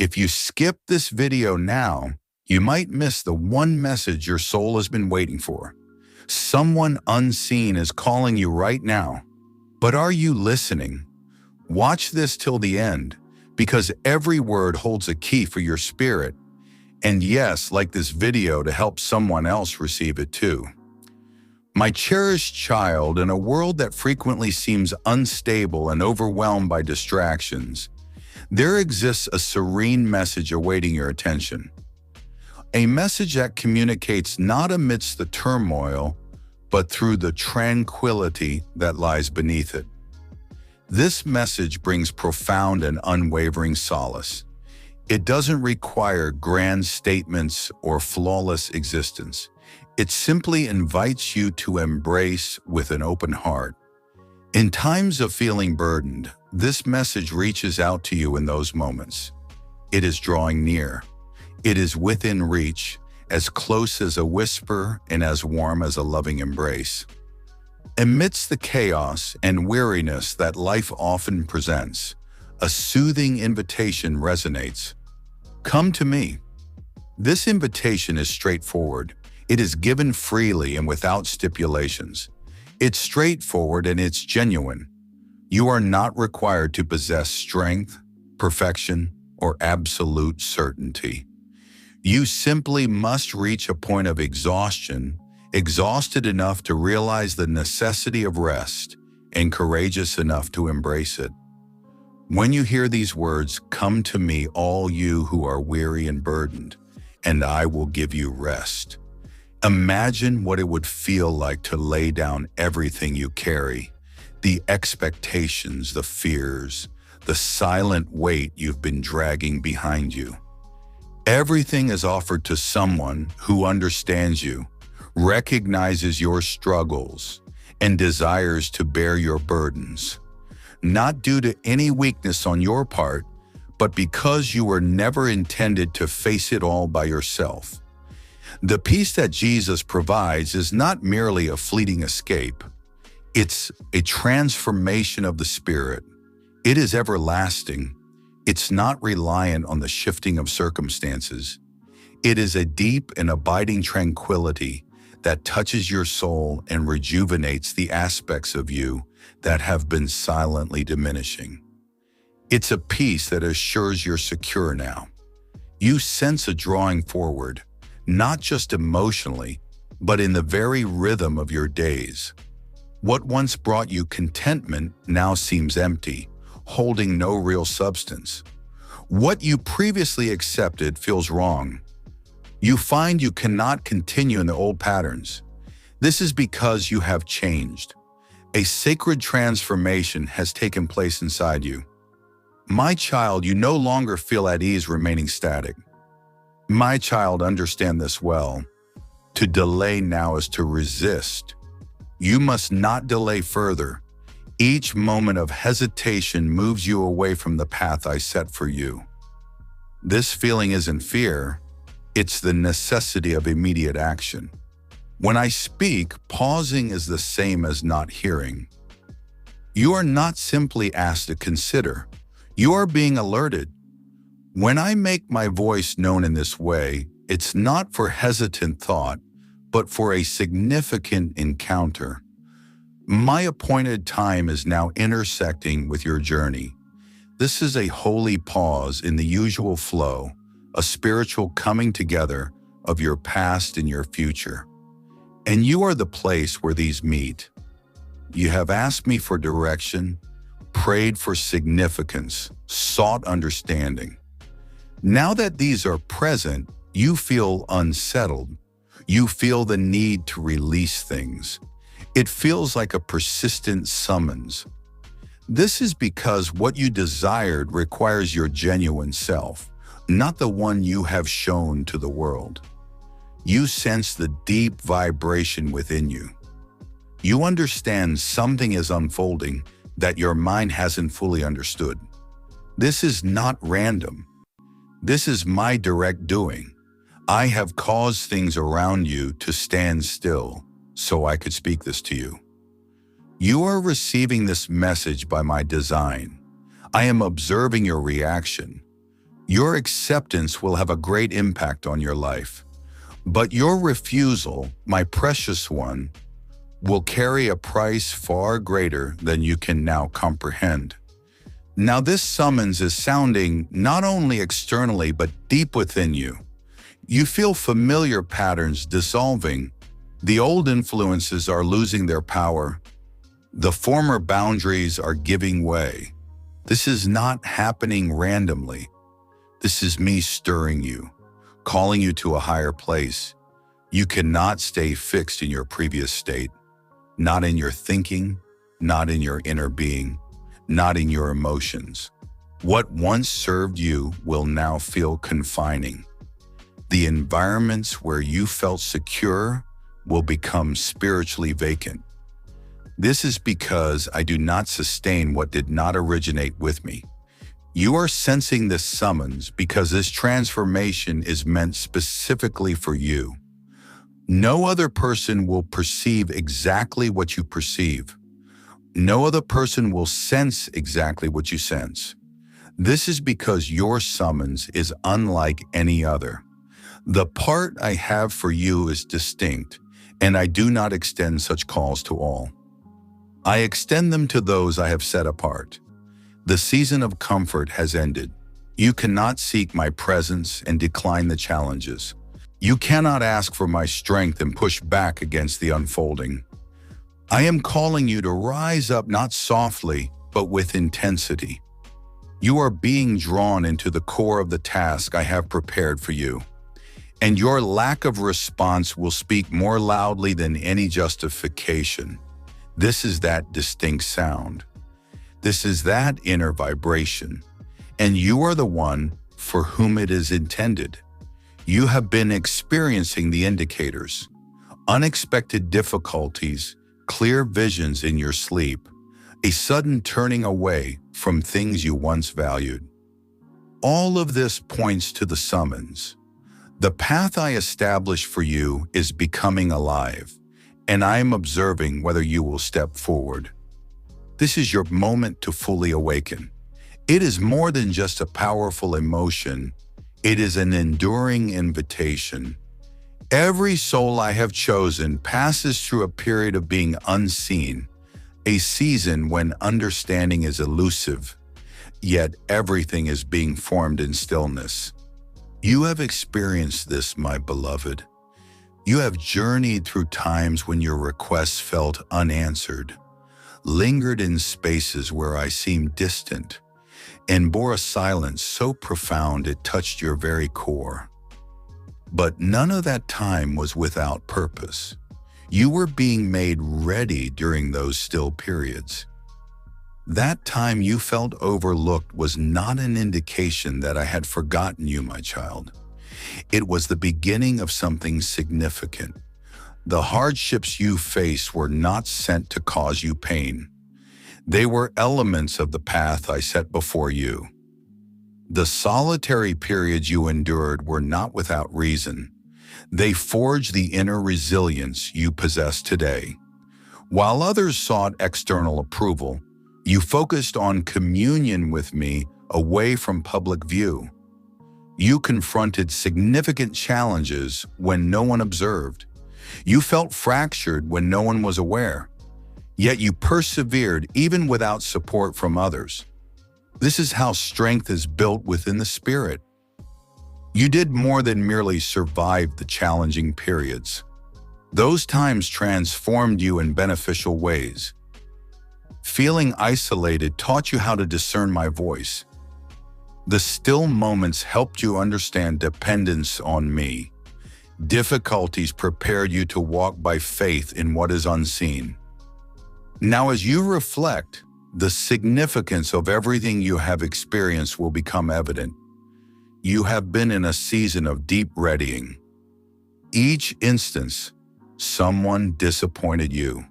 If you skip this video now, you might miss the one message your soul has been waiting for. Someone unseen is calling you right now. But are you listening? Watch this till the end, because every word holds a key for your spirit. And yes, like this video to help someone else receive it too. My cherished child, in a world that frequently seems unstable and overwhelmed by distractions, there exists a serene message awaiting your attention. A message that communicates not amidst the turmoil, but through the tranquility that lies beneath it. This message brings profound and unwavering solace. It doesn't require grand statements or flawless existence. It simply invites you to embrace with an open heart. In times of feeling burdened, this message reaches out to you in those moments. It is drawing near. It is within reach, as close as a whisper and as warm as a loving embrace. Amidst the chaos and weariness that life often presents, a soothing invitation resonates. Come to me. This invitation is straightforward. It is given freely and without stipulations. It's straightforward and it's genuine. You are not required to possess strength, perfection, or absolute certainty. You simply must reach a point of exhaustion, exhausted enough to realize the necessity of rest, and courageous enough to embrace it. When you hear these words, "Come to me, all you who are weary and burdened, and I will give you rest." Imagine what it would feel like to lay down everything you carry, the expectations, the fears, the silent weight you've been dragging behind you. Everything is offered to someone who understands you, recognizes your struggles, and desires to bear your burdens. Not due to any weakness on your part, but because you were never intended to face it all by yourself. The peace that Jesus provides is not merely a fleeting escape. It's a transformation of the spirit. It is everlasting. It's not reliant on the shifting of circumstances. It is a deep and abiding tranquility that touches your soul and rejuvenates the aspects of you that have been silently diminishing. It's a peace that assures you're secure now. You sense a drawing forward, not just emotionally, but in the very rhythm of your days. What once brought you contentment now seems empty, holding no real substance. What you previously accepted feels wrong. You find you cannot continue in the old patterns. This is because you have changed. A sacred transformation has taken place inside you. My child, you no longer feel at ease remaining static. My child, understand this well. To delay now is to resist. You must not delay further. Each moment of hesitation moves you away from the path I set for you. This feeling isn't fear, it's the necessity of immediate action. When I speak, pausing is the same as not hearing. You are not simply asked to consider, you are being alerted. When I make my voice known in this way, it's not for hesitant thought, but for a significant encounter. My appointed time is now intersecting with your journey. This is a holy pause in the usual flow, a spiritual coming together of your past and your future. And you are the place where these meet. You have asked me for direction, prayed for significance, sought understanding. Now that these are present, you feel unsettled. You feel the need to release things. It feels like a persistent summons. This is because what you desired requires your genuine self, not the one you have shown to the world. You sense the deep vibration within you. You understand something is unfolding that your mind hasn't fully understood. This is not random. This is my direct doing. I have caused things around you to stand still so I could speak this to you. You are receiving this message by my design. I am observing your reaction. Your acceptance will have a great impact on your life. But your refusal, my precious one, will carry a price far greater than you can now comprehend. Now this summons is sounding not only externally but deep within you. You feel familiar patterns dissolving. The old influences are losing their power. The former boundaries are giving way. This is not happening randomly. This is me stirring you, calling you to a higher place. You cannot stay fixed in your previous state, not in your thinking, not in your inner being, not in your emotions. What once served you will now feel confining. The environments where you felt secure will become spiritually vacant. This is because I do not sustain what did not originate with me. You are sensing this summons because this transformation is meant specifically for you. No other person will perceive exactly what you perceive. No other person will sense exactly what you sense. This is because your summons is unlike any other. The part I have for you is distinct, and I do not extend such calls to all. I extend them to those I have set apart. The season of comfort has ended. You cannot seek my presence and decline the challenges. You cannot ask for my strength and push back against the unfolding. I am calling you to rise up not softly, but with intensity. You are being drawn into the core of the task I have prepared for you. And your lack of response will speak more loudly than any justification. This is that distinct sound. This is that inner vibration. And you are the one for whom it is intended. You have been experiencing the indicators, unexpected difficulties, clear visions in your sleep, a sudden turning away from things you once valued. All of this points to the summons. The path I established for you is becoming alive, and I am observing whether you will step forward. This is your moment to fully awaken. It is more than just a powerful emotion. It is an enduring invitation. Every soul I have chosen passes through a period of being unseen, a season when understanding is elusive, yet everything is being formed in stillness. You have experienced this, my beloved. You have journeyed through times when your requests felt unanswered, lingered in spaces where I seemed distant, and bore a silence so profound it touched your very core. But none of that time was without purpose. You were being made ready during those still periods. That time you felt overlooked was not an indication that I had forgotten you, my child. It was the beginning of something significant. The hardships you faced were not sent to cause you pain. They were elements of the path I set before you. The solitary periods you endured were not without reason. They forged the inner resilience you possess today. While others sought external approval, you focused on communion with me away from public view. You confronted significant challenges when no one observed. You felt fractured when no one was aware. Yet you persevered even without support from others. This is how strength is built within the spirit. You did more than merely survive the challenging periods. Those times transformed you in beneficial ways. Feeling isolated taught you how to discern my voice. The still moments helped you understand dependence on me. Difficulties prepared you to walk by faith in what is unseen. Now, as you reflect, the significance of everything you have experienced will become evident. You have been in a season of deep readying. Each instance, someone disappointed you.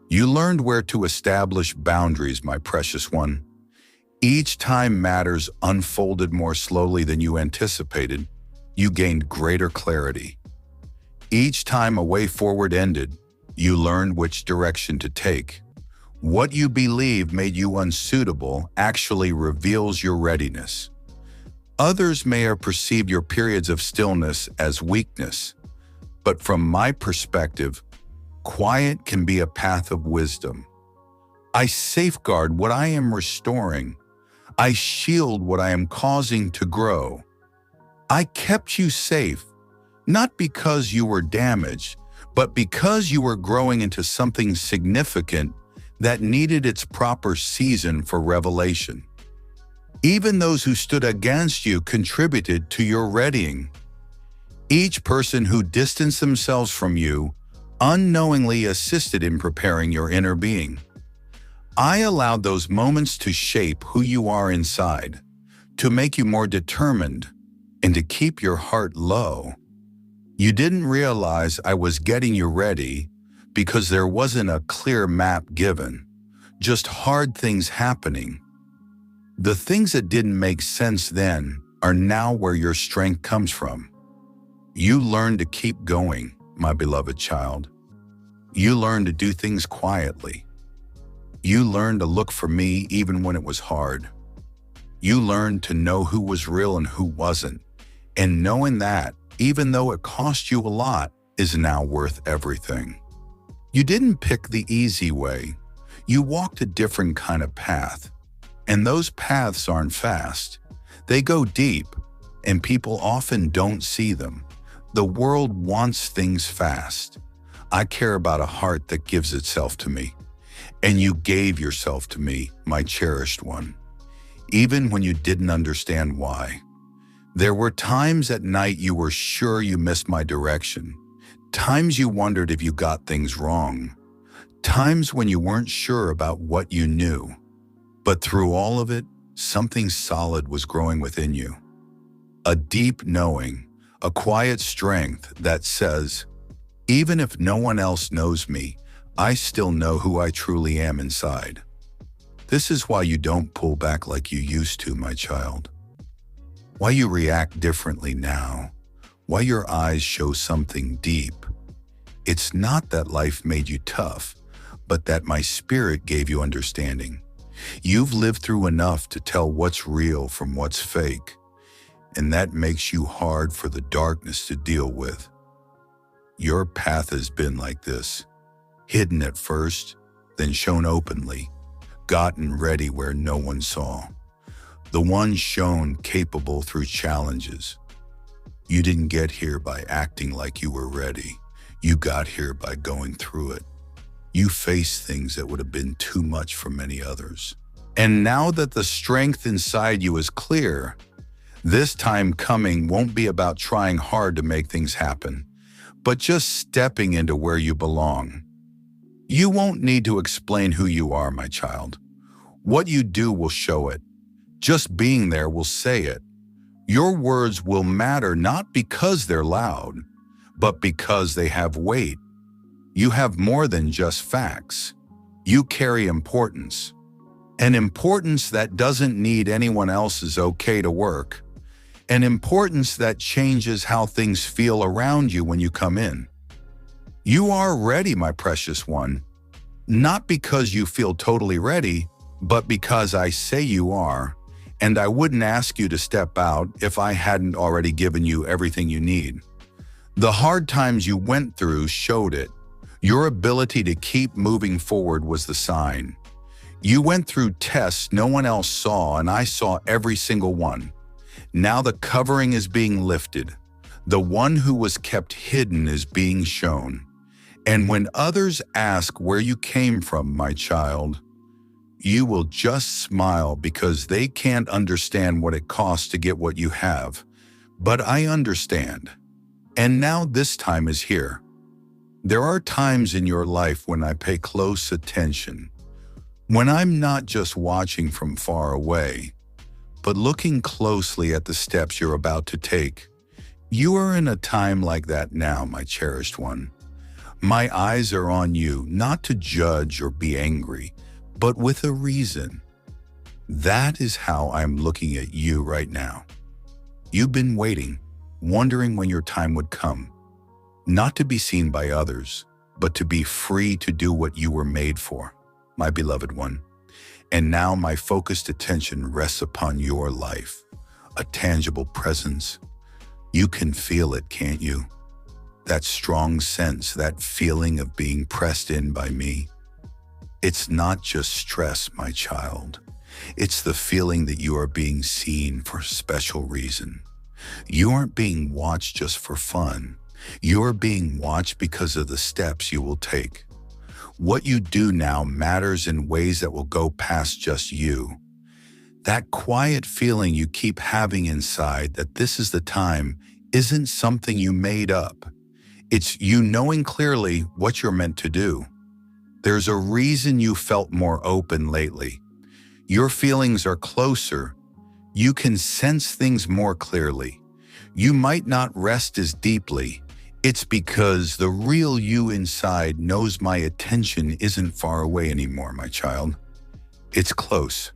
You learned where to establish boundaries, my precious one. Each time matters unfolded more slowly than you anticipated, you gained greater clarity. Each time a way forward ended, you learned which direction to take. What you believed made you unsuitable actually reveals your readiness. Others may have perceived your periods of stillness as weakness, but from my perspective, quiet can be a path of wisdom. I safeguard what I am restoring. I shield what I am causing to grow. I kept you safe, not because you were damaged, but because you were growing into something significant that needed its proper season for revelation. Even those who stood against you contributed to your readying. Each person who distanced themselves from you unknowingly assisted in preparing your inner being. I allowed those moments to shape who you are inside, to make you more determined, and to keep your heart low. You didn't realize I was getting you ready because there wasn't a clear map given, just hard things happening. The things that didn't make sense then are now where your strength comes from. You learned to keep going, my beloved child. You learned to do things quietly. You learned to look for me even when it was hard. You learned to know who was real and who wasn't. And knowing that, even though it cost you a lot, is now worth everything. You didn't pick the easy way. You walked a different kind of path. And those paths aren't fast. They go deep, and people often don't see them. The world wants things fast. I care about a heart that gives itself to me. And you gave yourself to me, my cherished one, even when you didn't understand why. There were times at night you were sure you missed my direction, times you wondered if you got things wrong, times when you weren't sure about what you knew. But through all of it, something solid was growing within you. A deep knowing, a quiet strength that says, even if no one else knows me, I still know who I truly am inside. This is why you don't pull back like you used to, my child. Why you react differently now. Why your eyes show something deep. It's not that life made you tough, but that my spirit gave you understanding. You've lived through enough to tell what's real from what's fake, and that makes you hard for the darkness to deal with. Your path has been like this, hidden at first, then shown openly, gotten ready where no one saw. The one shown capable through challenges. You didn't get here by acting like you were ready. You got here by going through it. You faced things that would have been too much for many others. And now that the strength inside you is clear, this time coming won't be about trying hard to make things happen, but just stepping into where you belong. You won't need to explain who you are, my child. What you do will show it. Just being there will say it. Your words will matter not because they're loud, but because they have weight. You have more than just facts. You carry importance. An importance that doesn't need anyone else's okay to work. An importance that changes how things feel around you when you come in. You are ready, my precious one. Not because you feel totally ready, but because I say you are. And I wouldn't ask you to step out if I hadn't already given you everything you need. The hard times you went through showed it. Your ability to keep moving forward was the sign. You went through tests no one else saw, and I saw every single one. Now the covering is being lifted. The one who was kept hidden is being shown. And when others ask where you came from, my child, you will just smile because they can't understand what it costs to get what you have. But I understand. And now this time is here. There are times in your life when I pay close attention, when I'm not just watching from far away, but looking closely at the steps you're about to take. You are in a time like that now, my cherished one. My eyes are on you, not to judge or be angry, but with a reason. That is how I'm looking at you right now. You've been waiting, wondering when your time would come. Not to be seen by others, but to be free to do what you were made for, my beloved one. And now my focused attention rests upon your life, a tangible presence. You can feel it, can't you? That strong sense, that feeling of being pressed in by me. It's not just stress, my child. It's the feeling that you are being seen for a special reason. You aren't being watched just for fun. You're being watched because of the steps you will take. What you do now matters in ways that will go past just you. That quiet feeling you keep having inside that this is the time isn't something you made up. It's you knowing clearly what you're meant to do. There's a reason you felt more open lately. Your feelings are closer. You can sense things more clearly. You might not rest as deeply. It's because the real you inside knows my attention isn't far away anymore, my child. It's close.